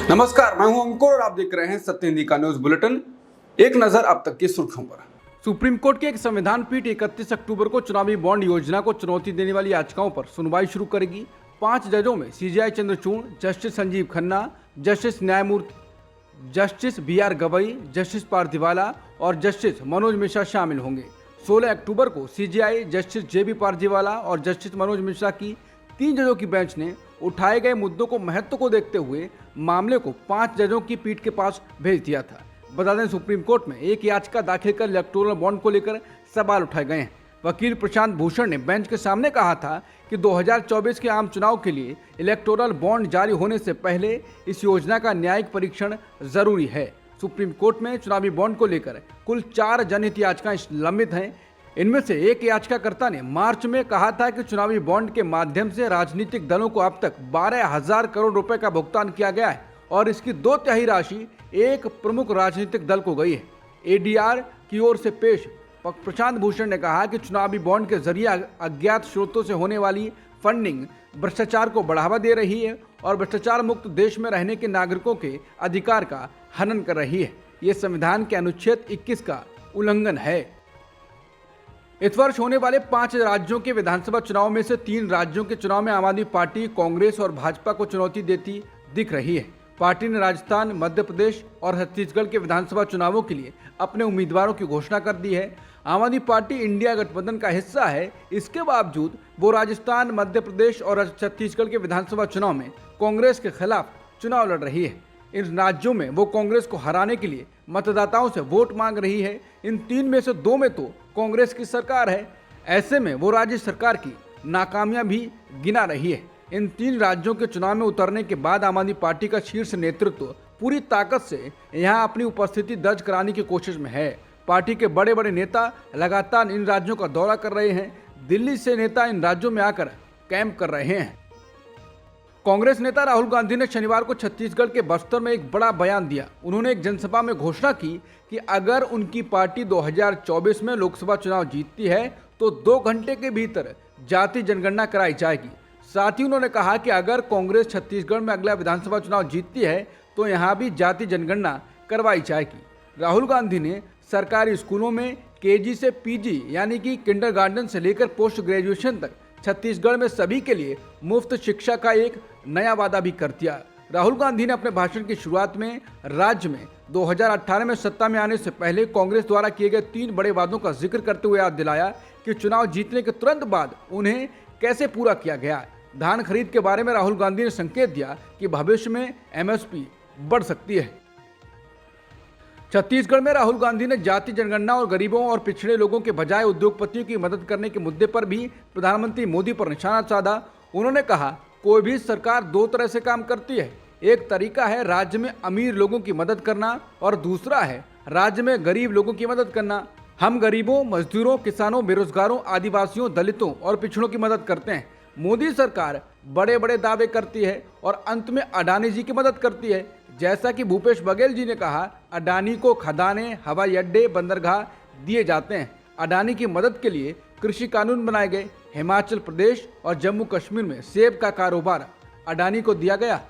नमस्कार, मैं हूं अंकुर और आप देख रहे हैं सत्य हिंदी का न्यूज बुलेटिन। एक नजर अब तक की सुर्खियों पर। सुप्रीम कोर्ट की एक संविधान पीठ 31 अक्टूबर को चुनावी बॉन्ड योजना को चुनौती देने वाली याचिकाओं पर सुनवाई शुरू करेगी। 5 जजों में CJI Chandrachud, justice Sanjiv Khanna, justice न्यायमूर्ति justice BR Gavai, justice Pardiwala और जस्टिस मनोज मिश्रा शामिल होंगे। 16 अक्टूबर को सीजेआई जस्टिस JB पारदीवाला और जस्टिस मनोज मिश्रा की 3 जजों की बेंच ने उठाए गए मुद्दों को महत्व को देखते हुए मामले को 5 जजों की पीठ के पास भेज दिया था। बता दें, सुप्रीम कोर्ट में एक याचिका दाखिल कर इलेक्टोरल बॉन्ड को लेकर सवाल उठाए गए हैं। वकील प्रशांत भूषण ने बेंच के सामने कहा था कि 2024 के आम चुनाव के लिए इलेक्टोरल बॉन्ड जारी होने से पहले इस योजना का न्यायिक परीक्षण जरूरी है। सुप्रीम कोर्ट में चुनावी बॉन्ड को लेकर कुल 4 जनहित याचिकाएं लंबित हैं। इनमें से एक याचिकाकर्ता ने मार्च में कहा था कि चुनावी बॉन्ड के माध्यम से राजनीतिक दलों को अब तक 12,000 करोड़ रुपए का भुगतान किया गया है और इसकी 2/3 राशि एक प्रमुख राजनीतिक दल को गई है। ADR की ओर से पेश प्रशांत भूषण ने कहा कि चुनावी बॉन्ड के जरिए अज्ञात स्रोतों से होने वाली फंडिंग भ्रष्टाचार को बढ़ावा दे रही है और भ्रष्टाचार मुक्त देश में रहने के नागरिकों के अधिकार का हनन कर रही है। ये संविधान के अनुच्छेद 21 का उल्लंघन है। इस वर्ष होने वाले 5 राज्यों के विधानसभा चुनाव में से 3 राज्यों के चुनाव में आम आदमी पार्टी, कांग्रेस और भाजपा को चुनौती देती दिख रही है। पार्टी ने राजस्थान, मध्य प्रदेश और छत्तीसगढ़ के विधानसभा चुनावों के लिए अपने उम्मीदवारों की घोषणा कर दी है। आम आदमी पार्टी इंडिया गठबंधन का हिस्सा है, इसके बावजूद वो राजस्थान, मध्य प्रदेश और छत्तीसगढ़ के विधानसभा चुनाव में कांग्रेस के खिलाफ चुनाव लड़ रही है। इन राज्यों में वो कांग्रेस को हराने के लिए मतदाताओं से वोट मांग रही है। इन 3 में से 2 में तो कांग्रेस की सरकार है। ऐसे में वो राज्य सरकार की नाकामियां भी गिना रही है। इन 3 राज्यों के चुनाव में उतरने के बाद आम आदमी पार्टी का शीर्ष नेतृत्व पूरी ताकत से यहां अपनी उपस्थिति दर्ज कराने की कोशिश में है। पार्टी के बड़े बड़े नेता लगातार इन राज्यों का दौरा कर रहे हैं। दिल्ली से नेता इन राज्यों में आकर कैंप कर रहे हैं। कांग्रेस नेता राहुल गांधी ने शनिवार को छत्तीसगढ़ के बस्तर में एक बड़ा बयान दिया। उन्होंने एक जनसभा में घोषणा की कि अगर उनकी पार्टी 2024 में लोकसभा चुनाव जीतती है तो 2 घंटे के भीतर जाति जनगणना कराई जाएगी। साथ ही उन्होंने कहा कि अगर कांग्रेस छत्तीसगढ़ में अगला विधानसभा चुनाव जीतती है तो यहाँ भी जाति जनगणना करवाई जाएगी। राहुल गांधी ने सरकारी स्कूलों में KG से PG यानी कि किंडरगार्टन से लेकर पोस्ट ग्रेजुएशन तक छत्तीसगढ़ में सभी के लिए मुफ्त शिक्षा का एक नया वादा भी कर दिया। राहुल गांधी ने अपने भाषण की शुरुआत में राज्य में 2018 में सत्ता में आने से पहले कांग्रेस द्वारा किए गए 3 बड़े वादों का जिक्र करते हुए याद दिलाया कि चुनाव जीतने के तुरंत बाद उन्हें कैसे पूरा किया गया। धान खरीद के बारे में राहुल गांधी ने संकेत दिया कि भविष्य में MSP बढ़ सकती है। छत्तीसगढ़ में राहुल गांधी ने जाति जनगणना और गरीबों और पिछड़े लोगों के बजाय उद्योगपतियों की मदद करने के मुद्दे पर भी प्रधानमंत्री मोदी पर निशाना साधा। उन्होंने कहा, कोई भी सरकार 2 तरह से काम करती है। एक तरीका है राज्य में अमीर लोगों की मदद करना और दूसरा है राज्य में गरीब लोगों की मदद करना। हम गरीबों, मजदूरों, किसानों, बेरोजगारों, आदिवासियों, दलितों और पिछड़ों की मदद करते हैं। मोदी सरकार बड़े बड़े दावे करती है और अंत में अडानी जी की मदद करती है। जैसा कि भूपेश बघेल जी ने कहा, अडानी को खदानें, हवाई अड्डे, बंदरगाह दिए जाते हैं। अडानी की मदद के लिए कृषि कानून बनाए गए। हिमाचल प्रदेश और जम्मू कश्मीर में सेब का कारोबार अडानी को दिया गया।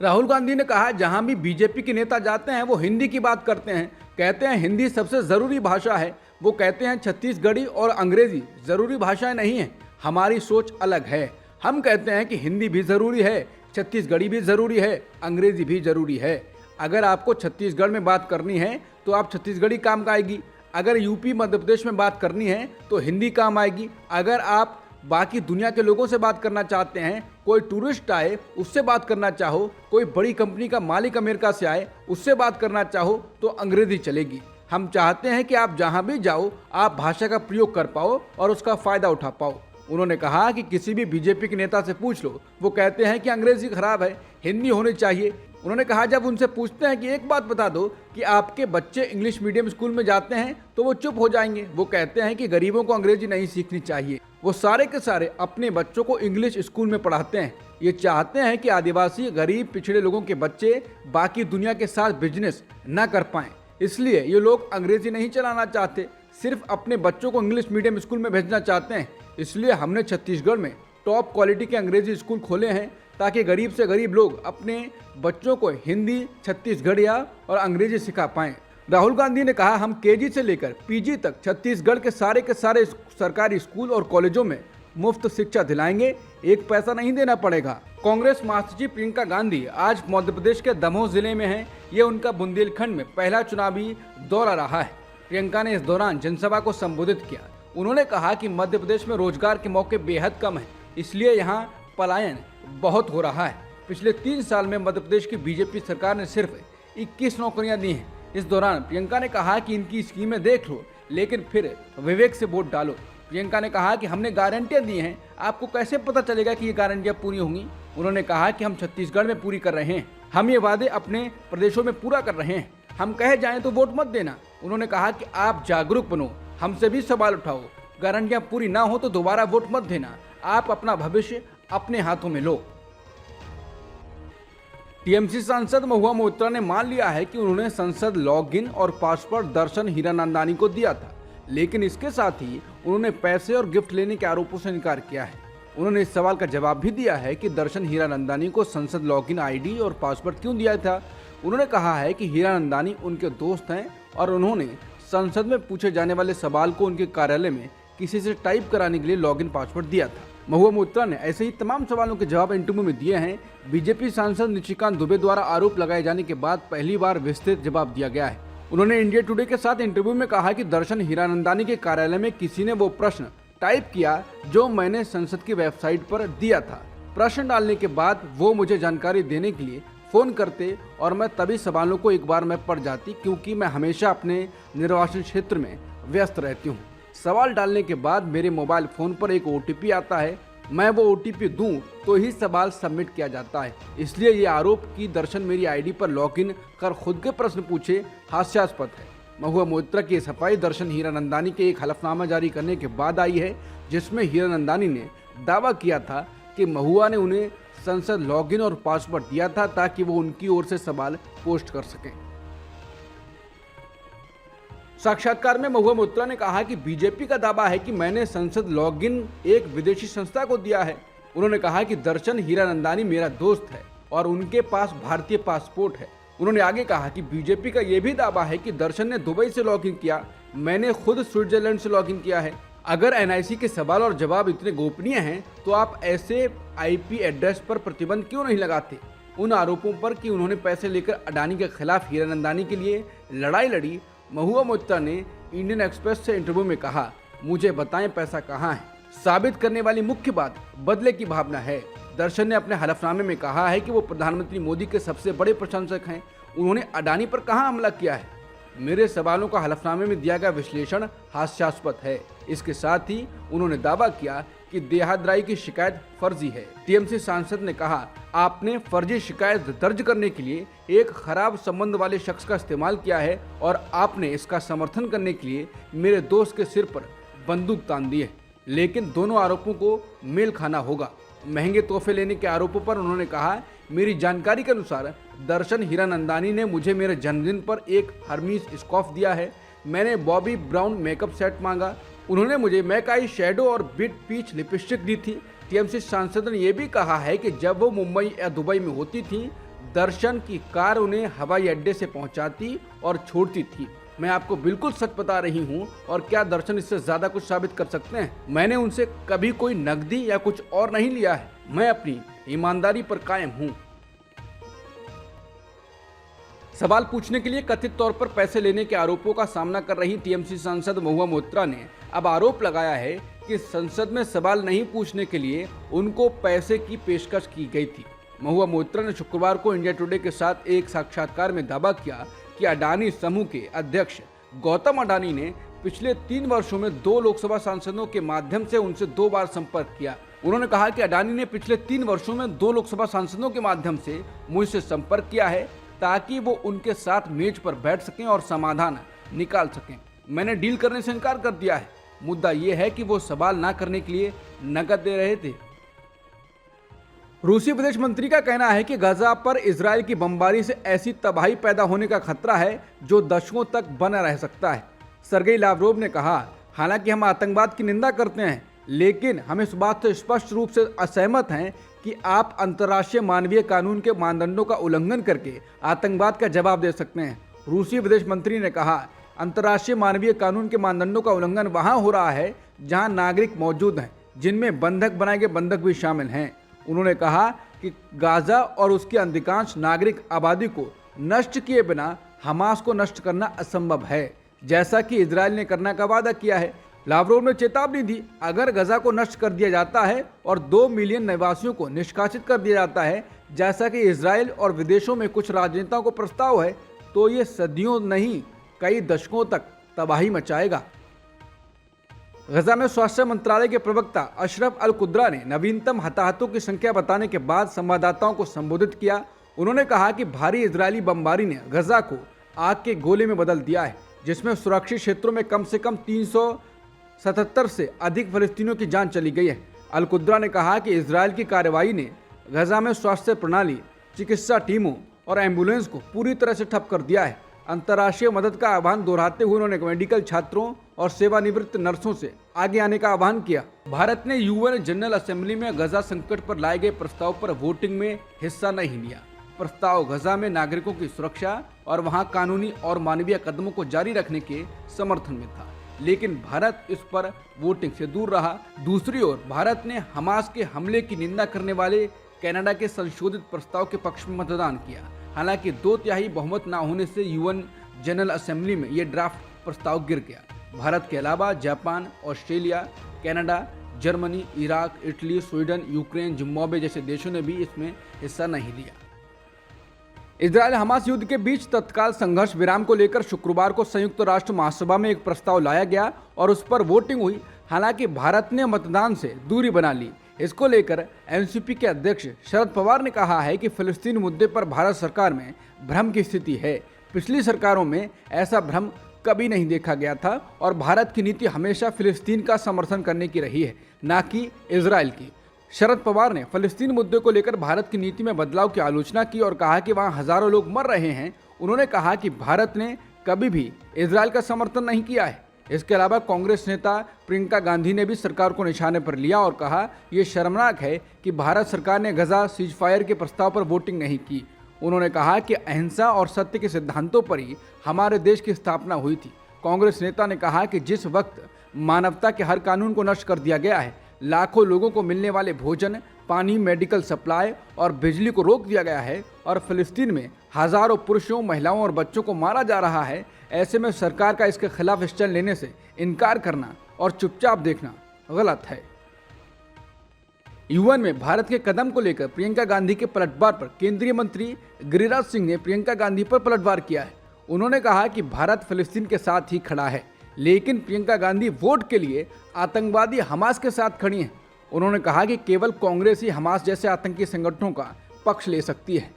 राहुल गांधी ने कहा, जहां भी बीजेपी के नेता जाते हैं वो हिंदी की बात करते हैं, कहते हैं हिंदी सबसे ज़रूरी भाषा है। वो कहते हैं छत्तीसगढ़ी और अंग्रेजी ज़रूरी भाषाएं नहीं हैं। हमारी सोच अलग है। हम कहते हैं कि हिंदी भी ज़रूरी है, छत्तीसगढ़ी भी ज़रूरी है, अंग्रेजी भी ज़रूरी है। अगर आपको छत्तीसगढ़ में बात करनी है तो आप छत्तीसगढ़ी काम आएगी। अगर यूपी मध्य प्रदेश में बात करनी है तो हिंदी काम आएगी। अगर आप बाकी दुनिया के लोगों से बात करना चाहते हैं, कोई टूरिस्ट आए उससे बात करना चाहो, कोई बड़ी कंपनी का मालिक अमेरिका से आए उससे बात करना चाहो तो अंग्रेजी चलेगी। हम चाहते हैं कि आप जहां भी जाओ आप भाषा का प्रयोग कर पाओ और उसका फ़ायदा उठा पाओ। उन्होंने कहा कि किसी भी बीजेपी के नेता से पूछ लो, वो कहते हैं कि अंग्रेजी खराब है, हिंदी होनी चाहिए। उन्होंने कहा, जब उनसे पूछते हैं कि एक बात बता दो कि आपके बच्चे इंग्लिश मीडियम स्कूल में जाते हैं तो वो चुप हो जाएंगे। वो कहते हैं कि गरीबों को अंग्रेजी नहीं सीखनी चाहिए। वो सारे के सारे अपने बच्चों को इंग्लिश स्कूल में पढ़ाते हैं। ये चाहते हैं कि आदिवासी, गरीब, पिछड़े लोगों के बच्चे बाकी दुनिया के साथ बिजनेस न कर पाएं। इसलिए ये लोग अंग्रेजी नहीं चलाना चाहते, सिर्फ अपने बच्चों को इंग्लिश मीडियम स्कूल में भेजना चाहते हैं। इसलिए हमने छत्तीसगढ़ में टॉप क्वालिटी के अंग्रेजी स्कूल खोले हैं ताकि गरीब से गरीब लोग अपने बच्चों को हिंदी, छत्तीसगढ़िया और अंग्रेजी सिखा पाएं। राहुल गांधी ने कहा, हम केजी से लेकर पीजी तक छत्तीसगढ़ के सारे सरकारी स्कूल और कॉलेजों में मुफ्त शिक्षा दिलाएंगे, एक पैसा नहीं देना पड़ेगा। कांग्रेस महासचिव प्रियंका गांधी आज मध्य प्रदेश के दमोह जिले में हैं। ये उनका बुंदेलखंड में पहला चुनावी दौरा रहा है। प्रियंका ने इस दौरान जनसभा को संबोधित किया। उन्होंने कहा कि मध्य प्रदेश में रोजगार के मौके बेहद कम है, इसलिए यहाँ पलायन बहुत हो रहा है। पिछले 3 साल में मध्य प्रदेश की बीजेपी सरकार ने सिर्फ 21 नौकरियां दी हैं। इस दौरान प्रियंका ने कहा कि इनकी स्कीमें देख लो, लेकिन फिर विवेक से वोट डालो। प्रियंका ने कहा कि हमने गारंटियां दी हैं, आपको कैसे पता चलेगा कि ये गारंटियां पूरी होंगी। उन्होंने कहा कि हम छत्तीसगढ़ में पूरी कर रहे हैं, हम ये वादे अपने प्रदेशों में पूरा कर रहे हैं, हम कहे जाएं तो वोट मत देना। उन्होंने कहा कि आप जागरूक बनो, हमसे भी सवाल उठाओ, गारंटियां पूरी ना हो तो दोबारा वोट मत देना, आप अपना भविष्य अपने हाथों में लो। टीएमसी सांसद महुआ मोइत्रा ने मान लिया है कि उन्होंने संसद लॉगिन और पासवर्ड दर्शन हीरानंदानी को दिया था, लेकिन इसके साथ ही उन्होंने पैसे और गिफ्ट लेने के आरोपों से इनकार किया है। उन्होंने इस सवाल का जवाब भी दिया है कि दर्शन हीरानंदानी को संसद लॉगिन आईडी और पासवर्ड क्यों दिया था। उन्होंने कहा है कि हीरानंदानी उनके दोस्त हैं और उन्होंने संसद में पूछे जाने वाले सवाल को उनके कार्यालय में किसी से टाइप कराने के लिए लॉगिन पासवर्ड दिया था। महुआ मोइत्रा ने ऐसे ही तमाम सवालों के जवाब इंटरव्यू में दिए हैं। बीजेपी सांसद निशिकांत दुबे द्वारा आरोप लगाए जाने के बाद पहली बार विस्तृत जवाब दिया गया है। उन्होंने इंडिया टुडे के साथ इंटरव्यू में कहा कि दर्शन हीरानंदानी के कार्यालय में किसी ने वो प्रश्न टाइप किया जो मैंने संसद की वेबसाइट पर दिया था। प्रश्न डालने के बाद वो मुझे जानकारी देने के लिए फोन करते और मैं तभी सवालों को एक बार में पढ़ जाती, क्योंकि मैं हमेशा अपने निर्वाचन क्षेत्र में व्यस्त रहती हूँ। सवाल डालने के बाद मेरे मोबाइल फोन पर एक OTP आता है, मैं वो OTP दूं तो ही सवाल सबमिट किया जाता है। इसलिए ये आरोप कि दर्शन मेरी आईडी पर लॉगिन कर खुद के प्रश्न पूछे हास्यास्पद है। महुआ मोइत्रा की सफाई दर्शन हीरानंदानी के एक हलफनामा जारी करने के बाद आई है, जिसमें हीरानंदानी ने दावा किया था कि महुआ ने उन्हें संसद लॉगिन और पासवर्ड दिया था ताकि वो उनकी ओर से सवाल पोस्ट कर सकें। साक्षात्कार में महुआ मोइत्रा ने कहा कि बीजेपी का दावा है कि मैंने संसद लॉगिन एक विदेशी संस्था को दिया है। उन्होंने कहा कि दर्शन हीरानंदानी मेरा दोस्त है और उनके पास भारतीय पासपोर्ट है। उन्होंने आगे कहा कि बीजेपी का यह भी दावा है कि दर्शन ने दुबई से लॉगिन किया, मैंने खुद स्विट्जरलैंड से लॉगिन किया है। अगर NIC के सवाल और जवाब इतने गोपनीय हैं तो आप ऐसे IP एड्रेस पर प्रतिबंध क्यों नहीं लगाते। उन आरोपों पर कि उन्होंने पैसे लेकर अडानी के खिलाफ हीरानंदानी के लिए लड़ाई लड़ी, महुआ मोइत्रा ने इंडियन एक्सप्रेस से इंटरव्यू में कहा, मुझे बताएं पैसा कहाँ है। साबित करने वाली मुख्य बात बदले की भावना है। दर्शन ने अपने हलफनामे में कहा है कि वो प्रधानमंत्री मोदी के सबसे बड़े प्रशंसक हैं। उन्होंने अडानी पर कहां हमला किया है। मेरे सवालों का हलफनामे में दिया गया विश्लेषण हास्यास्पद है। इसके साथ ही उन्होंने दावा किया कि देहादराई की शिकायत फर्जी है। टीएमसी सांसद ने कहा, आपने फर्जी शिकायत दर्ज करने के लिए एक खराब संबंध वाले शख्स का इस्तेमाल किया है और आपने इसका समर्थन करने के लिए मेरे दोस्त के सिर पर बंदूक तान दी है, लेकिन दोनों आरोपों को मेल खाना होगा। महंगे तोहफे लेने के आरोपों पर उन्होंने कहा, मेरी जानकारी के अनुसार दर्शन हीरानंदानी ने मुझे मेरे जन्मदिन पर एक हर्मीज स्कार्फ दिया है। मैंने बॉबी ब्राउन मेकअप सेट मांगा, उन्होंने मुझे मैकाई शैडो और बिट पीच लिपस्टिक दी थी। टीएमसी सांसद ने यह भी कहा है कि जब वो मुंबई या दुबई में होती थी, दर्शन की कार उन्हें हवाई अड्डे से पहुंचाती और छोड़ती थी। मैं आपको बिल्कुल सच बता रही हूं, और क्या दर्शन इससे ज्यादा कुछ साबित कर सकते हैं। मैंने उनसे कभी कोई नकदी या कुछ और नहीं लिया है, मैं अपनी ईमानदारी पर कायम हूं। सवाल पूछने के लिए कथित तौर पर पैसे लेने के आरोपों का सामना कर रही टीएमसी सांसद महुआ मोइत्रा ने अब आरोप लगाया है कि संसद में सवाल नहीं पूछने के लिए उनको पैसे की पेशकश की गई थी। महुआ मोइत्रा ने शुक्रवार को इंडिया टुडे के साथ एक साक्षात्कार में दावा किया कि अडानी समूह के अध्यक्ष गौतम अडानी ने पिछले 3 वर्षों में 2 लोकसभा सांसदों के माध्यम से उनसे 2 बार संपर्क किया। उन्होंने कहा कि अडानी ने पिछले 3 वर्षों में 2 लोकसभा सांसदों के माध्यम से मुझसे संपर्क किया है ताकि वो उनके साथ मेज पर बैठ सकें और समाधान निकाल सकें। मैंने डील करने से इनकार कर दिया है। मुद्दा ये है कि वो सवाल ना करने के लिए नकद दे रहे थे। रूसी विदेश मंत्री का कहना है कि गाजा पर इजरायल की बमबारी से ऐसी तबाही पैदा होने का खतरा है जो दशकों तक बना रह सकता है। सर्गेई लावरोव ने कहा, हालांकि हम आतंकवाद की निंदा करते हैं, लेकिन हम इस बात से स्पष्ट रूप से असहमत हैं कि आप अंतर्राष्ट्रीय मानवीय कानून के मानदंडों का उल्लंघन करके आतंकवाद का जवाब दे सकते हैं। रूसी विदेश मंत्री ने कहा, अंतर्राष्ट्रीय मानवीय कानून के मानदंडों का उल्लंघन वहां हो रहा है जहां नागरिक मौजूद हैं, जिनमें बंधक बनाए गए बंधक भी शामिल हैं। उन्होंने कहा कि गाजा और उसकी अधिकांश नागरिक आबादी को नष्ट किए बिना हमास को नष्ट करना असंभव है, जैसा कि इजरायल ने करने का वादा किया है। लावरोव ने चेतावनी दी, अगर गजा को नष्ट कर दिया जाता है और 2 मिलियन निवासियों को निष्कासित कर दिया जाता है, जैसा कि इजरायल और विदेशों में कुछ राजनेताओं को प्रस्ताव है, तो ये सदियों नहीं कई दशकों तक तबाही मचाएगा। गजा में स्वास्थ्य मंत्रालय के प्रवक्ता अशरफ अल कुद्रा ने नवीनतम हताहतों की संख्या बताने के बाद संवाददाताओं को संबोधित किया। उन्होंने कहा कि भारी इजरायली बमबारी ने गजा को आग के गोले में बदल दिया है, जिसमें सुरक्षित क्षेत्रों में कम से कम 377 से अधिक फलस्तीनियों की जान चली गई है। अल कुद्रा ने कहा कि इजरायल की कार्रवाई ने गजा में स्वास्थ्य प्रणाली, चिकित्सा टीमों और एम्बुलेंस को पूरी तरह से ठप कर दिया है। अंतर्राष्ट्रीय मदद का आह्वान दोहराते हुए उन्होंने मेडिकल छात्रों और सेवानिवृत्त नर्सों से आगे आने का आह्वान किया। भारत ने यूएन जनरल असेंबली में गजा संकट पर लाए गए प्रस्ताव पर वोटिंग में हिस्सा नहीं लिया। प्रस्ताव गजा में नागरिकों की सुरक्षा और वहां कानूनी और मानवीय कदमों को जारी रखने के समर्थन में था, लेकिन भारत इस पर वोटिंग से दूर रहा। दूसरी ओर भारत ने हमास के हमले की निंदा करने वाले कनाडा के संशोधित प्रस्ताव के पक्ष में मतदान किया। हालांकि 2/3 बहुमत न होने से यूएन जनरल असेंबली में यह ड्राफ्ट प्रस्ताव गिर गया। भारत के अलावा Japan, Australia, Canada, Germany, Iraq, Italy, Sweden, Ukraine, Zimbabwe जैसे देशों ने भी इसमें हिस्सा नहीं लिया। इजरायल हमास युद्ध के बीच तत्काल संघर्ष विराम को लेकर शुक्रवार को संयुक्त राष्ट्र महासभा में एक प्रस्ताव लाया गया और उस पर वोटिंग हुई। हालांकि भारत ने मतदान से दूरी बना ली। इसको लेकर एनसीपी के अध्यक्ष शरद पवार ने कहा है कि फिलिस्तीन मुद्दे पर भारत सरकार में भ्रम की स्थिति है। पिछली सरकारों में ऐसा भ्रम कभी नहीं देखा गया था और भारत की नीति हमेशा फिलिस्तीन का समर्थन करने की रही है, न कि इजरायल की। शरद पवार ने फिलिस्तीन मुद्दे को लेकर भारत की नीति में बदलाव की आलोचना की और कहा कि वहां हजारों लोग मर रहे हैं। उन्होंने कहा कि भारत ने कभी भी इजरायल का समर्थन नहीं किया है। इसके अलावा कांग्रेस नेता प्रियंका गांधी ने भी सरकार को निशाने पर लिया और कहा, यह शर्मनाक है कि भारत सरकार ने गजा सीजफायर के प्रस्ताव पर वोटिंग नहीं की। उन्होंने कहा कि अहिंसा और सत्य के सिद्धांतों पर ही हमारे देश की स्थापना हुई थी। कांग्रेस नेता ने कहा कि जिस वक्त मानवता के हर कानून को नष्ट कर दिया गया है, लाखों लोगों को मिलने वाले भोजन, पानी, मेडिकल सप्लाई और बिजली को रोक दिया गया है और फिलिस्तीन में हजारों पुरुषों, महिलाओं और बच्चों को मारा जा रहा है, ऐसे में सरकार का इसके खिलाफ स्टैंड लेने से इनकार करना और चुपचाप देखना गलत है। यूएन में भारत के कदम को लेकर प्रियंका गांधी के पलटवार पर केंद्रीय मंत्री गिरिराज सिंह ने प्रियंका गांधी पर पलटवार किया है। उन्होंने कहा कि भारत फिलिस्तीन के साथ ही खड़ा है, लेकिन प्रियंका गांधी वोट के लिए आतंकवादी हमास के साथ खड़ी हैं। उन्होंने कहा कि केवल कांग्रेस ही हमास जैसे आतंकी संगठनों का पक्ष ले सकती है।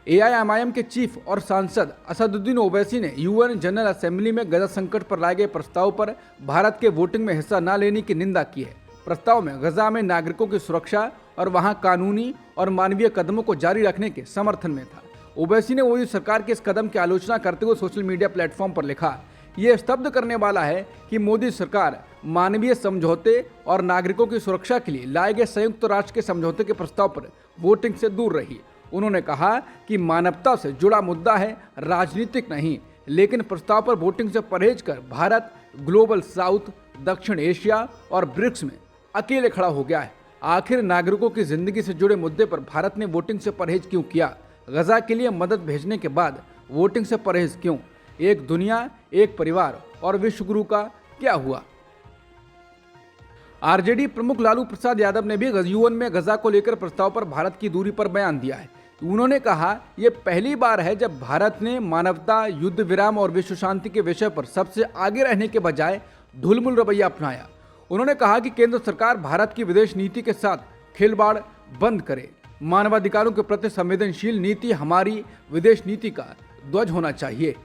एआईएमआईएम के चीफ और सांसद असदुद्दीन ओवैसी ने यूएन जनरल असेंबली में गजा संकट पर लाए गए प्रस्ताव पर भारत के वोटिंग में हिस्सा न लेने की निंदा की है। प्रस्ताव में गजा में नागरिकों की सुरक्षा और वहां कानूनी और मानवीय कदमों को जारी रखने के समर्थन में था। ओवैसी ने मोदी सरकार के इस कदम की आलोचना करते हुए सोशल मीडिया प्लेटफॉर्म पर लिखा, यह स्तब्ध करने वाला है कि मोदी सरकार मानवीय समझौते और नागरिकों की सुरक्षा के लिए लाए गए संयुक्त राष्ट्र के समझौते के प्रस्ताव पर वोटिंग से दूर रही। उन्होंने कहा कि मानवता से जुड़ा मुद्दा है, राजनीतिक नहीं, लेकिन प्रस्ताव पर वोटिंग से परहेज कर भारत ग्लोबल साउथ, दक्षिण एशिया और ब्रिक्स में अकेले खड़ा हो गया है। आखिर नागरिकों की जिंदगी से जुड़े मुद्दे पर भारत ने वोटिंग से परहेज क्यों किया? गजा के लिए मदद भेजने के बाद वोटिंग से परहेज क्यों? एक दुनिया, एक परिवार और विश्वगुरु का क्या हुआ? आरजेडी प्रमुख लालू प्रसाद यादव ने भी यूएन में गजा को लेकर प्रस्ताव पर भारत की दूरी पर बयान दिया है। उन्होंने कहा, यह पहली बार है जब भारत ने मानवता, युद्ध विराम और विश्व शांति के विषय पर सबसे आगे रहने के बजाय ढुलमुल रवैया अपनाया। उन्होंने कहा कि केंद्र सरकार भारत की विदेश नीति के साथ खिलवाड़ बंद करे। मानवाधिकारों के प्रति संवेदनशील नीति हमारी विदेश नीति का ध्वज होना चाहिए।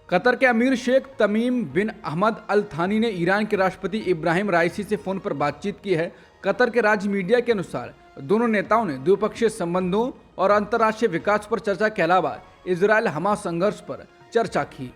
कतर के अमीर शेख तमीम बिन अहमद अल थानी ने ईरान के राष्ट्रपति इब्राहिम राइसी से फोन पर बातचीत की है। कतर के राज्य मीडिया के अनुसार दोनों नेताओं ने द्विपक्षीय संबंधों और अंतर्राष्ट्रीय विकास पर चर्चा के अलावा इजरायल हमास संघर्ष पर चर्चा की।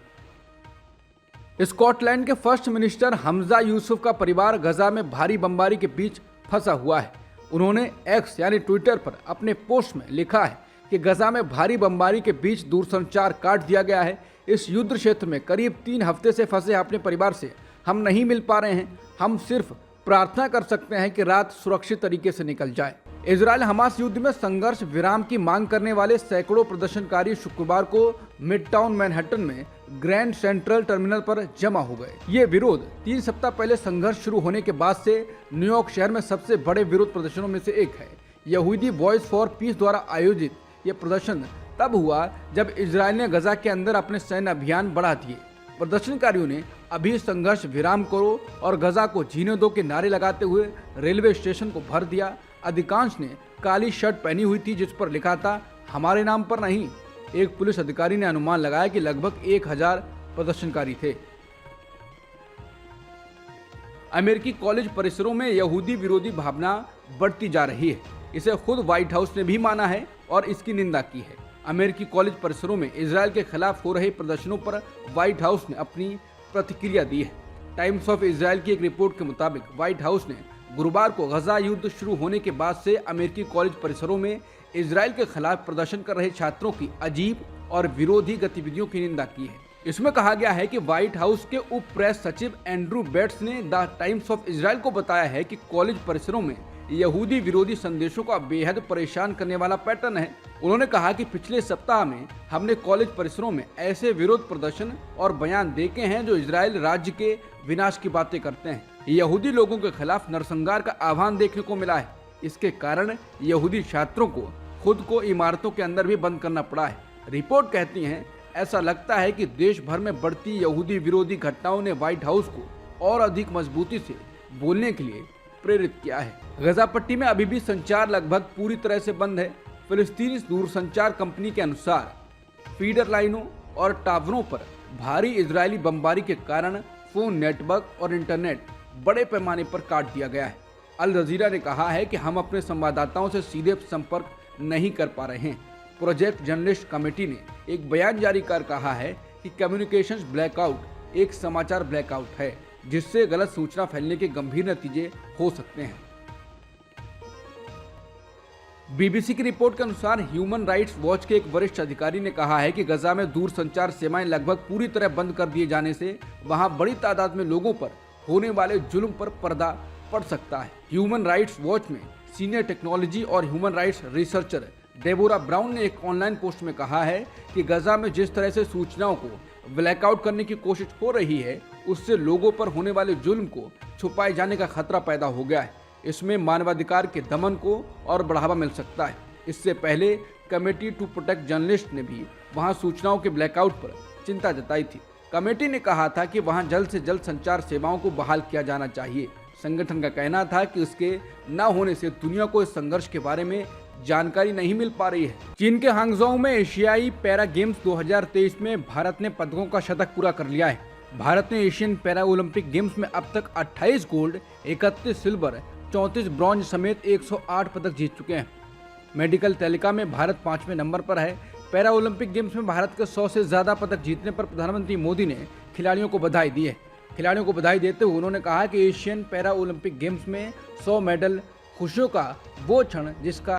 स्कॉटलैंड के फर्स्ट मिनिस्टर हमजा यूसुफ का परिवार गजा में भारी बमबारी के बीच फंसा हुआ है। उन्होंने एक्स यानी ट्विटर पर अपने पोस्ट में लिखा है कि गजा में भारी बमबारी के बीच दूरसंचार काट दिया गया है। इस युद्ध क्षेत्र में करीब 3 हफ्ते से फंसे अपने परिवार से हम नहीं मिल पा रहे हैं। हम सिर्फ प्रार्थना कर सकते हैं कि रात सुरक्षित तरीके से निकल जाए। इजराइल हमास युद्ध में संघर्ष विराम की मांग करने वाले सैकड़ों प्रदर्शनकारी शुक्रवार को मिडटाउन मैनहट्टन में ग्रैंड सेंट्रल टर्मिनल पर जमा हो गए। ये विरोध 3 सप्ताह पहले संघर्ष शुरू होने के बाद से न्यूयॉर्क शहर में सबसे बड़े विरोध प्रदर्शनों में से एक है। यहूदी वॉइस फॉर पीस द्वारा आयोजित ये प्रदर्शन तब हुआ जब इजराइल ने गजा के अंदर अपने सैन्य अभियान बढ़ा दिए। प्रदर्शनकारियों ने अभी संघर्ष विराम करो और गजा को जीने दो के नारे लगाते हुए रेलवे स्टेशन को भर दिया। अधिकांश ने काली शर्ट पहनी हुई थी जिस पर लिखा था हमारे नाम पर नहीं। एक पुलिस अधिकारी ने अनुमान लगाया कि लगभग 1000 प्रदर्शनकारी थे। अमेरिकी कॉलेज परिसरों में यहूदी विरोधी भावना बढ़ती जा रही है। इसे खुद व्हाइट हाउस ने भी माना है और इसकी निंदा की है। अमेरिकी कॉलेज परिसरों में इजराइल के खिलाफ हो रहे प्रदर्शनों पर व्हाइट हाउस ने अपनी प्रतिक्रिया दी है। टाइम्स ऑफ इजराइल की एक रिपोर्ट के मुताबिक व्हाइट हाउस ने गुरुवार को गजा युद्ध शुरू होने के बाद से अमेरिकी कॉलेज परिसरों में इजराइल के खिलाफ प्रदर्शन कर रहे छात्रों की अजीब और विरोधी गतिविधियों की निंदा की है। इसमें कहा गया है कि व्हाइट हाउस के उप प्रेस सचिव एंड्रू बेट्स ने द टाइम्स ऑफ इजराइल को बताया है कि कॉलेज परिसरों में यहूदी विरोधी संदेशों का बेहद परेशान करने वाला पैटर्न है। उन्होंने कहा कि पिछले सप्ताह में हमने कॉलेज परिसरों में ऐसे विरोध प्रदर्शन और बयान देखे हैं जो इजराइल राज्य के विनाश की बातें करते हैं। यहूदी लोगों के खिलाफ नरसंहार का आह्वान देखने को मिला है। इसके कारण यहूदी छात्रों को खुद को इमारतों के अंदर भी बंद करना पड़ा है। रिपोर्ट कहती है ऐसा लगता है कि देश भर में बढ़ती यहूदी विरोधी घटनाओं ने व्हाइट हाउस को और अधिक मजबूती से बोलने के लिए प्रेरित किया है। गजा पट्टी में अभी भी संचार लगभग पूरी तरह से बंद है। फिलिस्तीनी दूरसंचार कंपनी के अनुसार फीडर लाइनों और टावरों पर भारी इजरायली बमबारी के कारण फोन नेटवर्क और इंटरनेट बड़े पैमाने पर काट दिया गया है। अल जजीरा ने कहा है कि हम अपने संवाददाताओं से सीधे संपर्क नहीं कर पा रहे हैं। प्रोजेक्ट जर्नलिस्ट कमेटी ने एक बयान जारी कर कहा है कि कम्युनिकेशंस ब्लैकआउट एक समाचार ब्लैकआउट है जिससे गलत सूचना फैलने के गंभीर नतीजे हो सकते हैं। बीबीसी की रिपोर्ट के अनुसार ह्यूमन राइट्स वॉच के एक वरिष्ठ अधिकारी ने कहा है कि गजा में दूरसंचार सेवाएं लगभग पूरी तरह बंद कर दिए जाने से वहां बड़ी तादाद में लोगों पर होने वाले जुल्म पर पर्दा पड़ सकता है। ह्यूमन राइट्स वॉच में सीनियर टेक्नोलॉजी और human rights researcher Deborah brown ने एक ऑनलाइन पोस्ट में कहा है कि गजा में जिस तरह से सूचनाओं को ब्लैकआउट करने की कोशिश हो रही है उससे लोगों पर होने वाले जुल्म को छुपाए जाने का खतरा पैदा हो गया है। इसमें मानवाधिकार के दमन को और बढ़ावा मिल सकता है। इससे पहले कमेटी टू प्रोटेक्ट जर्नलिस्ट ने भी वहां सूचनाओं के ब्लैकआउट पर चिंता जताई थी। कमेटी ने कहा था कि वहां जल्द से जल्द संचार सेवाओं को बहाल किया जाना चाहिए। संगठन का कहना था कि उसके न होने से दुनिया को इस संघर्ष के बारे में जानकारी नहीं मिल पा रही है। चीन के हांगझोउ में एशियाई पैरा गेम्स 2023 में भारत ने पदकों का शतक पूरा कर लिया है। भारत ने एशियन पैरा ओलंपिक गेम्स में अब तक 28 गोल्ड, 31 सिल्वर, 34 ब्रॉन्ज समेत 108 पदक जीत चुके हैं। मेडिकल तालिका में भारत 5वें नंबर पर है। पैरा ओलंपिक गेम्स में भारत के 100 से ज्यादा पदक जीतने पर प्रधानमंत्री मोदी ने खिलाड़ियों को बधाई दी है। खिलाड़ियों को बधाई देते हुए उन्होंने कहा कि एशियन पैरा ओलंपिक गेम्स में 100 मेडल खुशियों का वो क्षण जिसका